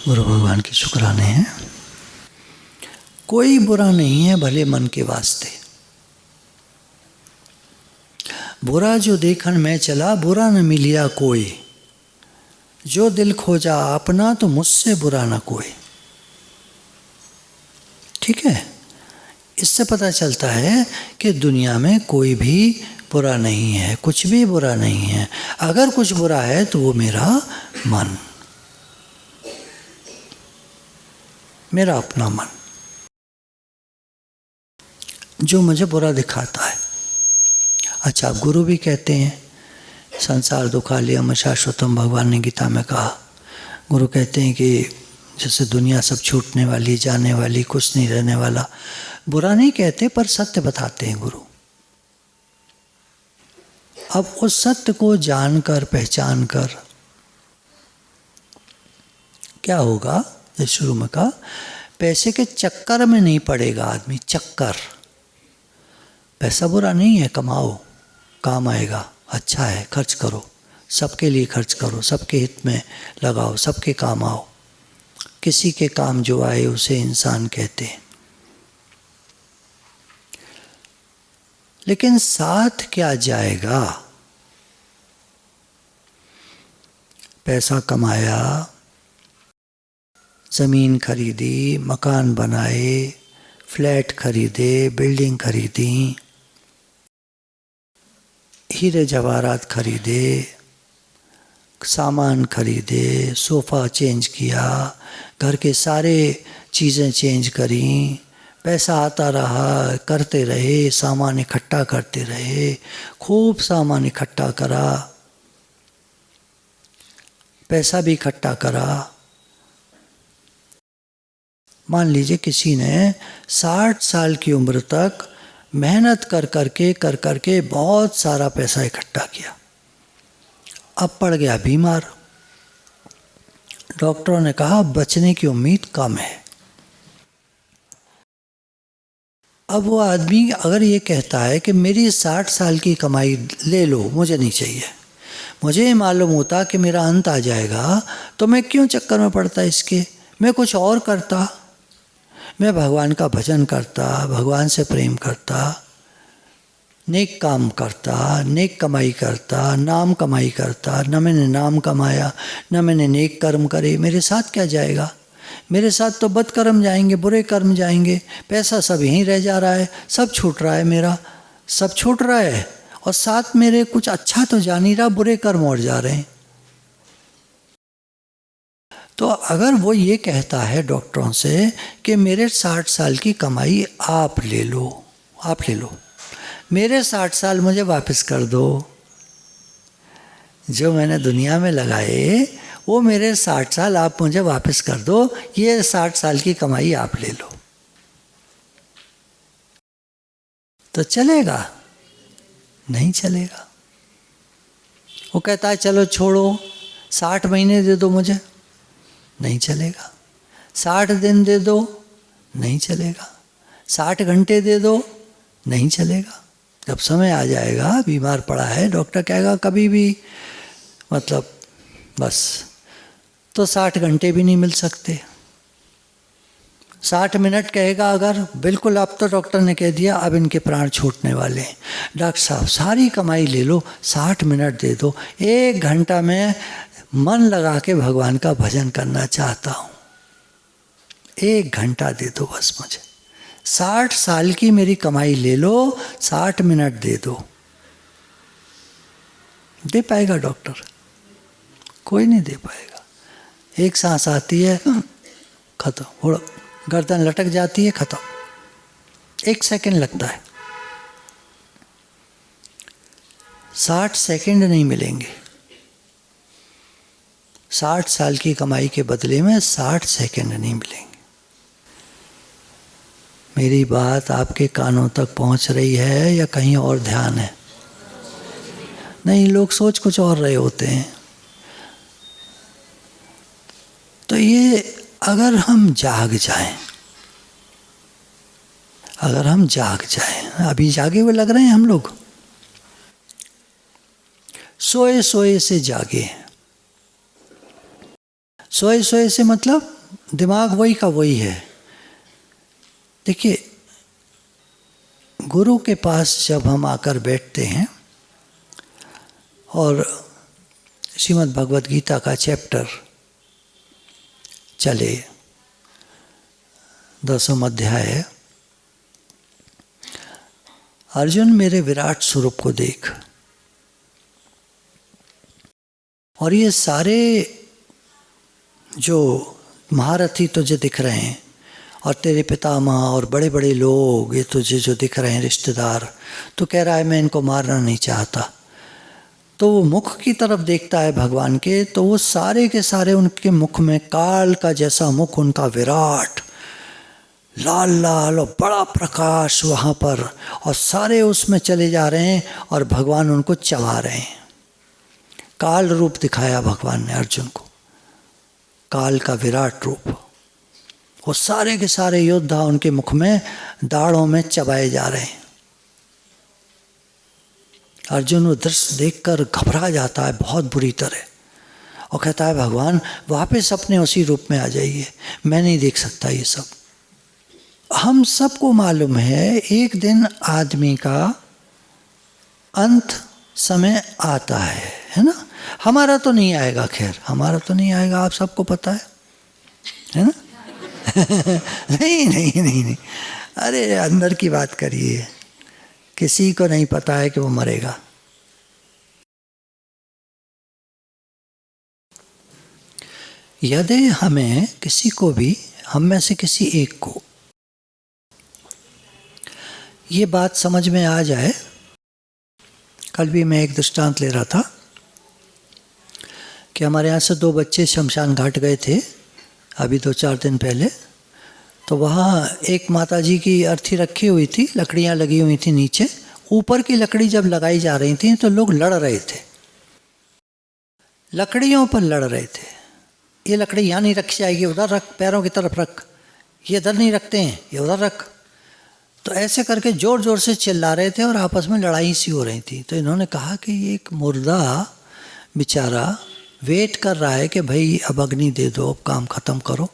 गुरु भगवान के शुक्राने हैं। कोई बुरा नहीं है भले मन के वास्ते। बुरा जो देखन मैं चला, बुरा न मिलिया कोई। जो दिल खोजा अपना, तो मुझसे बुरा न कोई। ठीक है, इससे पता चलता है कि दुनिया में कोई भी बुरा नहीं है, कुछ भी बुरा नहीं है। अगर कुछ बुरा है तो वो मेरा मन, मेरा अपना मन, जो मुझे बुरा दिखाता है। अच्छा, गुरु भी कहते हैं संसार दुखालयम शाश्वतम, भगवान ने गीता में कहा। गुरु कहते हैं कि जैसे दुनिया सब छूटने वाली, जाने वाली, कुछ नहीं रहने वाला। बुरा नहीं कहते पर सत्य बताते हैं गुरु। अब उस सत्य को जानकर, पहचान कर क्या होगा, जैसे शुरू में कहा, पैसे के चक्कर में नहीं पड़ेगा आदमी। चक्कर, पैसा बुरा नहीं है, कमाओ, काम आएगा, अच्छा है, खर्च करो, सबके लिए खर्च करो, सबके हित में लगाओ, सबके काम आओ। किसी के काम जो आए उसे इंसान कहते हैं। लेकिन साथ क्या जाएगा? पैसा कमाया, ज़मीन खरीदी, मकान बनाए, फ्लैट खरीदे, बिल्डिंग खरीदी, हीरे जवाहरात खरीदे, सामान खरीदे, सोफ़ा चेंज किया, घर के सारे चीज़ें चेंज करी, पैसा आता रहा, करते रहे, सामान इकट्ठा करते रहे, खूब सामान इकट्ठा करा, पैसा भी इकट्ठा करा। मान लीजिए किसी ने 60 साल की उम्र तक मेहनत कर करके बहुत सारा पैसा इकट्ठा किया। अब पड़ गया बीमार। डॉक्टरों ने कहा बचने की उम्मीद कम है। अब वो आदमी अगर ये कहता है कि मेरी 60 साल की कमाई ले लो, मुझे नहीं चाहिए, मुझे मालूम होता कि मेरा अंत आ जाएगा, तो मैं क्यों चक्कर में पड़ता इसके, मैं कुछ और करता, मैं भगवान का भजन करता, भगवान से प्रेम करता, नेक काम करता, नेक कमाई करता, नाम कमाई करता। न मैंने नाम कमाया, न मैंने नेक कर्म करे, मेरे साथ क्या जाएगा? मेरे साथ तो बद कर्म जाएंगे, बुरे कर्म जाएंगे। पैसा सब यहीं रह जा रहा है, सब छूट रहा है, मेरा सब छूट रहा है, और साथ मेरे कुछ अच्छा तो जा नहीं रहा, बुरे कर्म और जा रहे हैं। तो अगर वो ये कहता है डॉक्टरों से कि मेरे 60 साल की कमाई आप ले लो, आप ले लो, मेरे 60 साल मुझे वापस कर दो, जो मैंने दुनिया में लगाए वो मेरे 60 साल आप मुझे वापस कर दो, ये 60 साल की कमाई आप ले लो, तो चलेगा? नहीं चलेगा। वो कहता है चलो छोड़ो, 60 महीने दे दो मुझे, नहीं चलेगा। 60 दिन दे दो, नहीं चलेगा। 60 घंटे दे दो, नहीं चलेगा। जब समय आ जाएगा, बीमार पड़ा है, डॉक्टर कहेगा कभी भी, मतलब बस, तो 60 घंटे भी नहीं मिल सकते। 60 मिनट कहेगा अगर, बिल्कुल अब तो डॉक्टर ने कह दिया अब इनके प्राण छूटने वाले हैं, डॉक्टर साहब सारी कमाई ले लो, 60 मिनट दे दो, 1 घंटा में मन लगा के भगवान का भजन करना चाहता हूँ, 1 घंटा दे दो बस मुझे। 60 साल की मेरी कमाई ले लो, 60 मिनट दे दो। दे पाएगा डॉक्टर? कोई नहीं दे पाएगा। एक सांस आती है, खत्म, गर्दन लटक जाती है, खत्म, 1 सेकंड लगता है। 60 सेकंड नहीं मिलेंगे। 60 साल की कमाई के बदले में 60 सेकंड नहीं मिलेंगे। मेरी बात आपके कानों तक पहुंच रही है या कहीं और ध्यान है? नहीं, लोग सोच कुछ और रहे होते हैं। तो ये अगर हम जाग जाएं, अगर हम जाग जाएं, अभी जागे हुए लग रहे हैं हम लोग, सोए सोए से जागे, सोए सोए से मतलब दिमाग वही का वही है। देखिए, गुरु के पास जब हम आकर बैठते हैं और श्रीमद् भगवद गीता का चैप्टर चले, 10वां अध्याय है, अर्जुन मेरे विराट स्वरूप को देख। और ये सारे जो महारथी तुझे दिख रहे हैं और तेरे पितामह और बड़े बड़े लोग ये तुझे जो दिख रहे हैं रिश्तेदार, तो कह रहा है मैं इनको मारना नहीं चाहता। तो वो मुख की तरफ देखता है भगवान के, तो वो सारे के सारे उनके मुख में काल का जैसा मुख, उनका विराट लाल लाल और बड़ा प्रकाश वहाँ पर, और सारे उसमें चले जा रहे हैं और भगवान उनको चबा रहे हैं। काल रूप दिखाया भगवान ने अर्जुन को, काल का विराट रूप। वो सारे के सारे योद्धा उनके मुख में दाढ़ों में चबाए जा रहे हैं। अर्जुन वो दृश्य देखकर घबरा जाता है बहुत बुरी तरह और कहता है भगवान वापस अपने उसी रूप में आ जाइए, मैं नहीं देख सकता ये सब। हम सबको मालूम है एक दिन आदमी का अंत समय आता है ना। हमारा तो नहीं आएगा, खैर हमारा तो नहीं आएगा, आप सबको पता है ना। नहीं नहीं नहीं नहीं, अरे अंदर की बात करिए, किसी को नहीं पता है कि वो मरेगा। यदि हमें किसी को भी, हम में से किसी एक को ये बात समझ में आ जाए, कल भी मैं एक दृष्टांत ले रहा था कि हमारे यहाँ से 2 बच्चे शमशान घाट गए थे अभी 2-4 दिन पहले। तो वहाँ एक माताजी की अर्थी रखी हुई थी, लकड़ियाँ लगी हुई थी नीचे, ऊपर की लकड़ी जब लगाई जा रही थी तो लोग लड़ रहे थे, लकड़ियों पर लड़ रहे थे। ये लकड़ी यहाँ नहीं रखी जाएगी, उधर रख, पैरों की तरफ रख, ये इधर नहीं रखते हैं, ये उधर रख। तो ऐसे करके ज़ोर ज़ोर से चिल्ला रहे थे और आपस में लड़ाई सी हो रही थी। तो इन्होंने कहा कि ये एक मुर्दा बेचारा वेट कर रहा है कि भाई अब अग्नि दे दो, अब काम ख़त्म करो।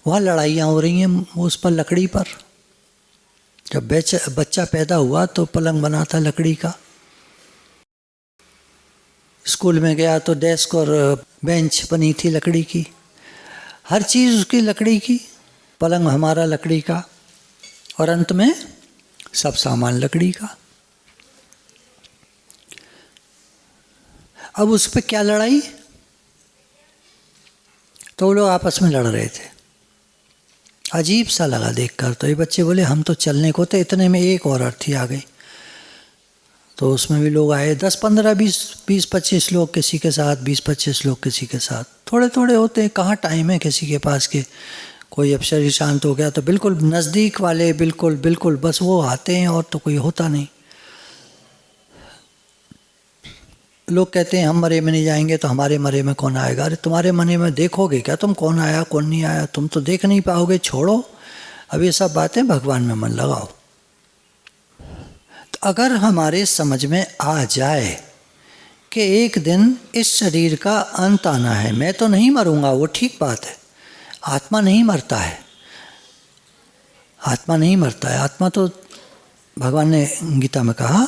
वहाँ लड़ाइयाँ हो रही हैं उस पर लकड़ी पर। जब बच्चा पैदा हुआ तो पलंग बना था लकड़ी का, स्कूल में गया तो डेस्क और बेंच बनी थी लकड़ी की, हर चीज़ उसकी लकड़ी की, पलंग हमारा लकड़ी का, और अंत में सब सामान लकड़ी का। अब उस पर क्या लड़ाई, तो वो लोग आपस में लड़ रहे थे। अजीब सा लगा देखकर। तो ये बच्चे बोले हम तो चलने को थे, इतने में एक और अर्थी आ गई। तो उसमें भी लोग आए, 10, 15, 20, 25 लोग किसी के साथ, 20-25 लोग किसी के साथ, थोड़े थोड़े होते हैं, कहाँ टाइम है किसी के पास के। कोई अब शरीर शांत हो गया तो बिल्कुल नज़दीक वाले, बिल्कुल बिल्कुल बस वो आते हैं, और तो कोई होता नहीं। लोग कहते हैं हम मरे में नहीं जाएंगे, तो हमारे मरे में कौन आएगा। अरे तुम्हारे मरे में देखोगे क्या तुम, कौन आया कौन नहीं आया, तुम तो देख नहीं पाओगे, छोड़ो। अब ये सब बातें भगवान में मन लगाओ। तो अगर हमारे समझ में आ जाए कि एक दिन इस शरीर का अंत आना है, मैं तो नहीं मरूंगा, वो ठीक बात है, आत्मा नहीं मरता है, आत्मा नहीं मरता है। आत्मा तो भगवान ने गीता में कहा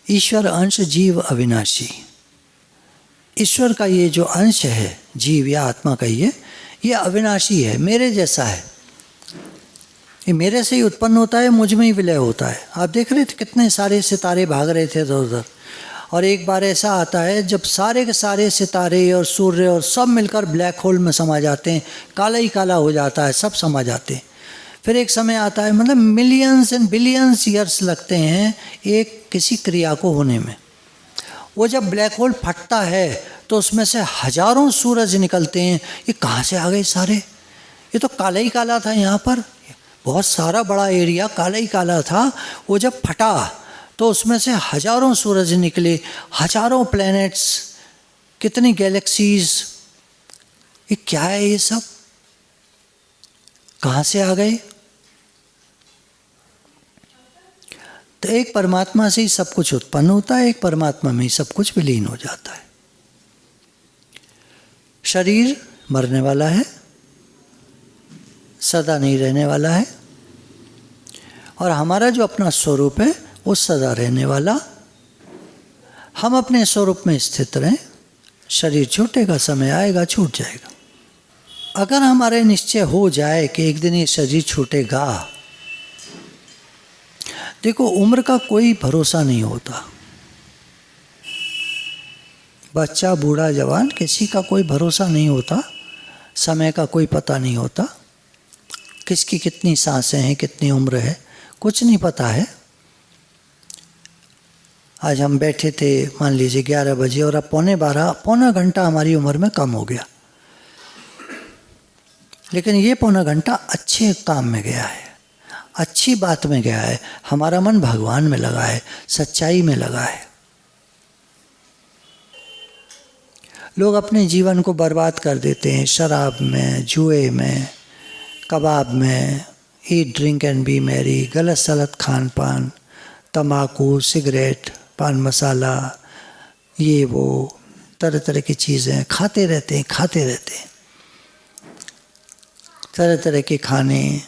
ईश्वर अंश जीव अविनाशी। ईश्वर का ये जो अंश है, जीव या आत्मा का ये अविनाशी है, मेरे जैसा है, ये मेरे से ही उत्पन्न होता है, मुझ में ही विलय होता है। आप देख रहे थे कितने सारे सितारे भाग रहे थे इधर उधर, और एक बार ऐसा आता है जब सारे के सारे सितारे और सूर्य और सब मिलकर ब्लैक होल में समा जाते हैं, काला ही काला हो जाता है, सब समा जाते हैं। फिर एक समय आता है, मतलब मिलियंस एंड बिलियंस ईयर्स लगते हैं एक किसी क्रिया को होने में। वो जब ब्लैक होल फटता है तो उसमें से हजारों सूरज निकलते हैं। ये कहाँ से आ गए सारे, ये तो काला ही काला था, यहाँ पर बहुत सारा बड़ा एरिया काला ही काला था। वो जब फटा तो उसमें से हजारों सूरज निकले, हजारों प्लैनेट्स, कितनी गैलेक्सीज। ये क्या है, ये सब कहाँ से आ गए। तो एक परमात्मा से ही सब कुछ उत्पन्न होता है, एक परमात्मा में ही सब कुछ विलीन हो जाता है। शरीर मरने वाला है, सदा नहीं रहने वाला है। और हमारा जो अपना स्वरूप है वो सदा रहने वाला। हम अपने स्वरूप में स्थित रहें, शरीर छूटेगा, समय आएगा, छूट जाएगा। अगर हमारे निश्चय हो जाए कि एक दिन ये शरीर छूटेगा, देखो उम्र का कोई भरोसा नहीं होता, बच्चा बूढ़ा जवान किसी का कोई भरोसा नहीं होता, समय का कोई पता नहीं होता, किसकी कितनी सांसें हैं, कितनी उम्र है, कुछ नहीं पता है। आज हम बैठे थे मान लीजिए 11 बजे और अब पौना घंटा हमारी उम्र में कम हो गया, लेकिन ये पौना घंटा अच्छे काम में गया है, अच्छी बात में गया है, हमारा मन भगवान में लगा है, सच्चाई में लगा है। लोग अपने जीवन को बर्बाद कर देते हैं शराब में, जुए में, कबाब में, eat drink and B Mary, गलत सलत खान पान, तम्बाकू, सिगरेट, पान मसाला, ये वो तरह तरह की चीज़ें खाते रहते हैं, तरह तरह के खाने,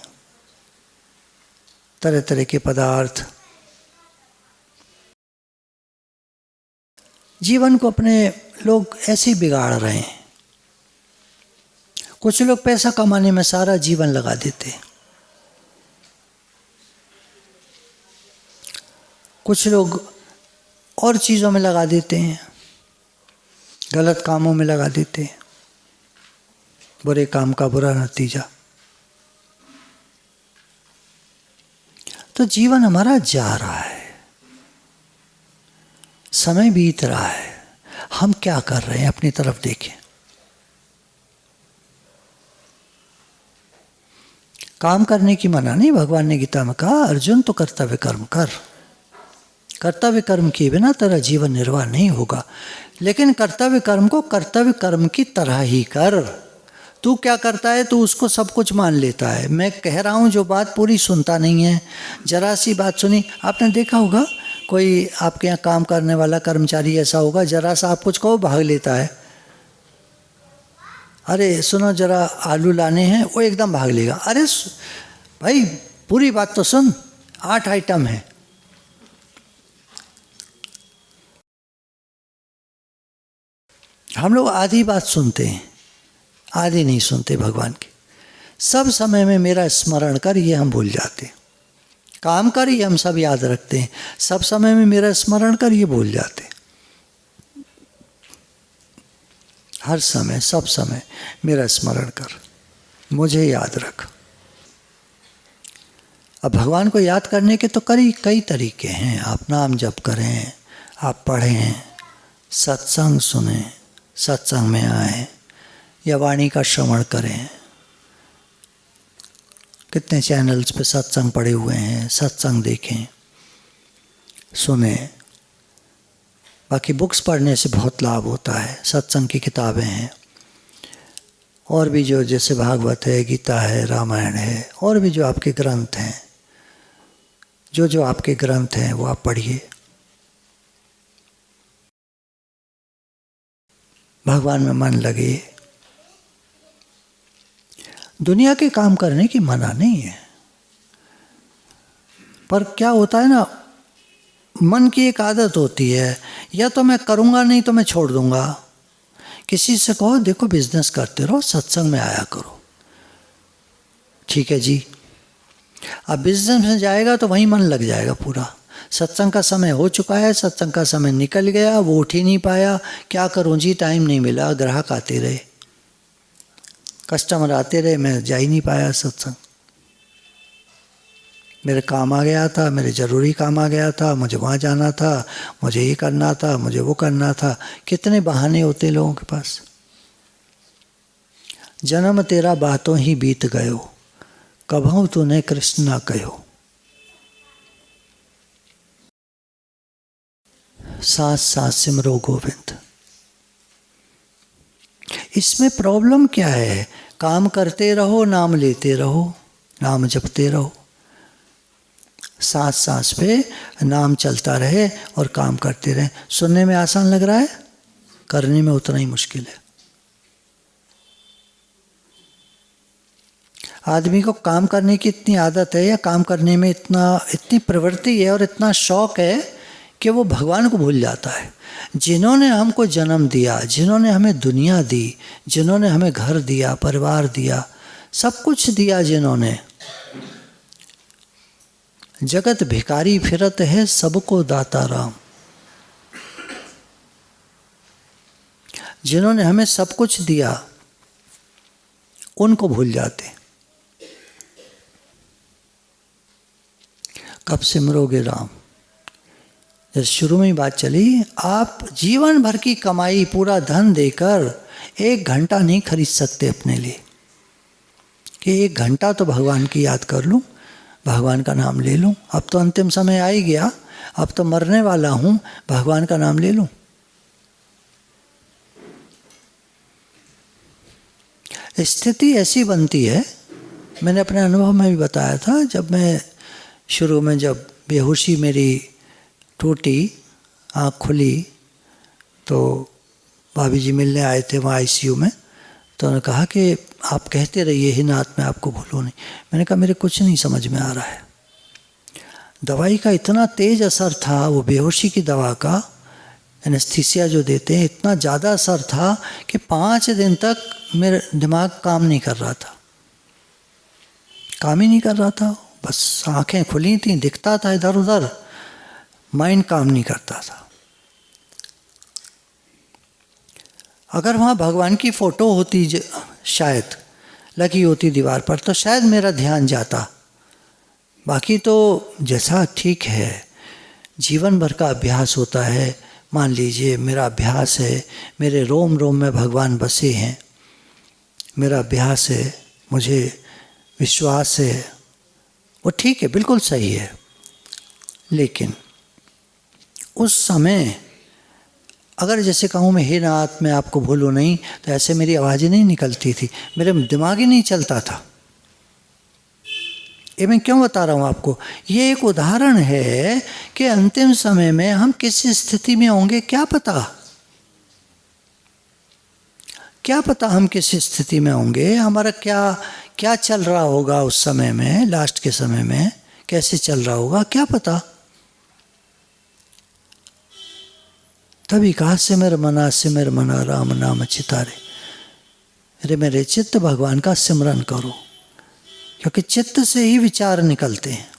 तरह तरह के पदार्थ। जीवन को अपने लोग ऐसे बिगाड़ रहे हैं। कुछ लोग पैसा कमाने में सारा जीवन लगा देते हैं, कुछ लोग और चीज़ों में लगा देते हैं, गलत कामों में लगा देते हैं, बुरे काम का बुरा नतीजा। तो जीवन हमारा जा रहा है, समय बीत रहा है, हम क्या कर रहे हैं अपनी तरफ देखें। काम करने की मना नहीं, भगवान ने गीता में कहा अर्जुन तो कर्तव्य कर्म कर, कर्तव्य कर्म किए बिना तेरा जीवन निर्वाह नहीं होगा, लेकिन कर्तव्य कर्म को कर्तव्य कर्म की तरह ही कर। तू क्या करता है, तू उसको सब कुछ मान लेता है। मैं कह रहा हूँ जो बात पूरी सुनता नहीं है, जरा सी बात सुनी। आपने देखा होगा कोई आपके यहाँ काम करने वाला कर्मचारी ऐसा होगा, जरा सा आप कुछ कहो भाग लेता है, अरे सुनो जरा आलू लाने हैं, वो एकदम भाग लेगा। अरे भाई पूरी बात तो सुन, 8 आइटम है। हम लोग आधी बात सुनते हैं, आधी नहीं सुनते भगवान की। सब समय में मेरा स्मरण कर, ये हम भूल जाते हैं। काम कर ये हम सब याद रखते हैं, सब समय में मेरा स्मरण कर ये भूल जाते हैं। हर समय सब समय मेरा स्मरण कर, मुझे याद रख। अब भगवान को याद करने के तो कई तरीके हैं। आप नाम जप करें, आप पढ़ें, सत्संग सुने, सत्संग में आए, या वाणी का श्रवण करें। कितने चैनल्स पे सत्संग पड़े हुए हैं, सत्संग देखें, सुने। बाकी बुक्स पढ़ने से बहुत लाभ होता है, सत्संग की किताबें हैं, और भी जो जैसे भागवत है, गीता है, रामायण है, और भी जो आपके ग्रंथ हैं, जो आपके ग्रंथ हैं वो आप पढ़िए। भगवान में मन लगे। दुनिया के काम करने की मना नहीं है, पर क्या होता है ना, मन की एक आदत होती है, या तो मैं करूँगा नहीं तो मैं छोड़ दूँगा। किसी से कहो देखो बिजनेस करते रहो, सत्संग में आया करो, ठीक है जी। अब बिजनेस में जाएगा तो वहीं मन लग जाएगा पूरा। सत्संग का समय हो चुका है, सत्संग का समय निकल गया, वो उठ ही नहीं पाया, क्या करूँ जी, टाइम नहीं मिला, ग्राहक आते रहे, कस्टमर आते रहे, मैं जा ही नहीं पाया सत्संग। मेरे काम आ गया था, मेरे ज़रूरी काम आ गया था, मुझे वहाँ जाना था, मुझे ये करना था, मुझे वो करना था। कितने बहाने होते लोगों के पास। जन्म तेरा बातों ही बीत गयो, कभू तूने कृष्ण ना कहो। सांस सांस सिमरो गोविंद। इसमें प्रॉब्लम क्या है, काम करते रहो, नाम लेते रहो, नाम जपते रहो, सांस सांस पे नाम चलता रहे और काम करते रहे। सुनने में आसान लग रहा है, करने में उतना ही मुश्किल है। आदमी को काम करने की इतनी आदत है या काम करने में इतनी प्रवृत्ति है और इतना शौक है कि वो भगवान को भूल जाता है। जिन्होंने हमको जन्म दिया, जिन्होंने हमें दुनिया दी, जिन्होंने हमें घर दिया, परिवार दिया, सब कुछ दिया, जिन्होंने, जगत भिखारी फिरत है सबको दाता राम, जिन्होंने हमें सब कुछ दिया उनको भूल जाते। कब सिमरोगे राम? जैसे शुरू में ही बात चली, आप जीवन भर की कमाई, पूरा धन देकर 1 घंटा नहीं खरीद सकते अपने लिए कि 1 घंटा तो भगवान की याद कर लूं, भगवान का नाम ले लूं। अब तो अंतिम समय आ ही गया, अब तो मरने वाला हूं, भगवान का नाम ले लूं। स्थिति ऐसी बनती है, मैंने अपने अनुभव में भी बताया था, जब मैं शुरू में, जब बेहोशी मेरी टूटी, आँख खुली, तो भाभी जी मिलने आए थे वहाँ आईसीयू में, तो उन्होंने कहा कि आप कहते रहिए ही नाथ, मैं आपको भूलूँ नहीं। मैंने कहा मेरे कुछ नहीं समझ में आ रहा है। दवाई का इतना तेज असर था, वो बेहोशी की दवा का, एनेस्थीसिया जो देते हैं, इतना ज़्यादा असर था कि 5 दिन तक मेरा दिमाग काम नहीं कर रहा था, काम ही नहीं कर रहा था। बस आंखें खुली थी, दिखता था इधर उधर, माइंड काम नहीं करता था। अगर वहाँ भगवान की फ़ोटो होती, शायद लगी होती दीवार पर, तो शायद मेरा ध्यान जाता। बाकी तो जैसा ठीक है, जीवन भर का अभ्यास होता है। मान लीजिए मेरा अभ्यास है, मेरे रोम रोम में भगवान बसे हैं, मेरा अभ्यास है, मुझे विश्वास है, वो ठीक है, बिल्कुल सही है। लेकिन उस समय अगर जैसे कहूँ मैं, हे नाथ मैं आपको भूलूँ नहीं, तो ऐसे मेरी आवाज़ ही नहीं निकलती थी, मेरे दिमाग ही नहीं चलता था। ये मैं क्यों बता रहा हूँ आपको? ये एक उदाहरण है कि अंतिम समय में हम किस स्थिति में होंगे, क्या पता हम किस स्थिति में होंगे, हमारा क्या चल रहा होगा उस समय में, लास्ट के समय में कैसे चल रहा होगा, क्या पता। तभी कहा सिमर मना राम नाम चितारे, अरे मेरे चित्त भगवान का सिमरन करो, क्योंकि चित्त से ही विचार निकलते हैं।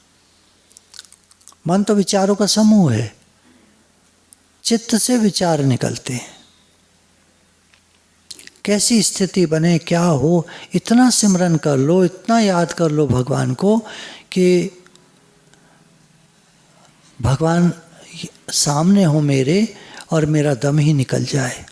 मन तो विचारों का समूह है, चित्त से विचार निकलते हैं। कैसी स्थिति बने, क्या हो, इतना सिमरन कर लो, इतना याद कर लो भगवान को कि भगवान सामने हो मेरे और मेरा दम ही निकल जाए।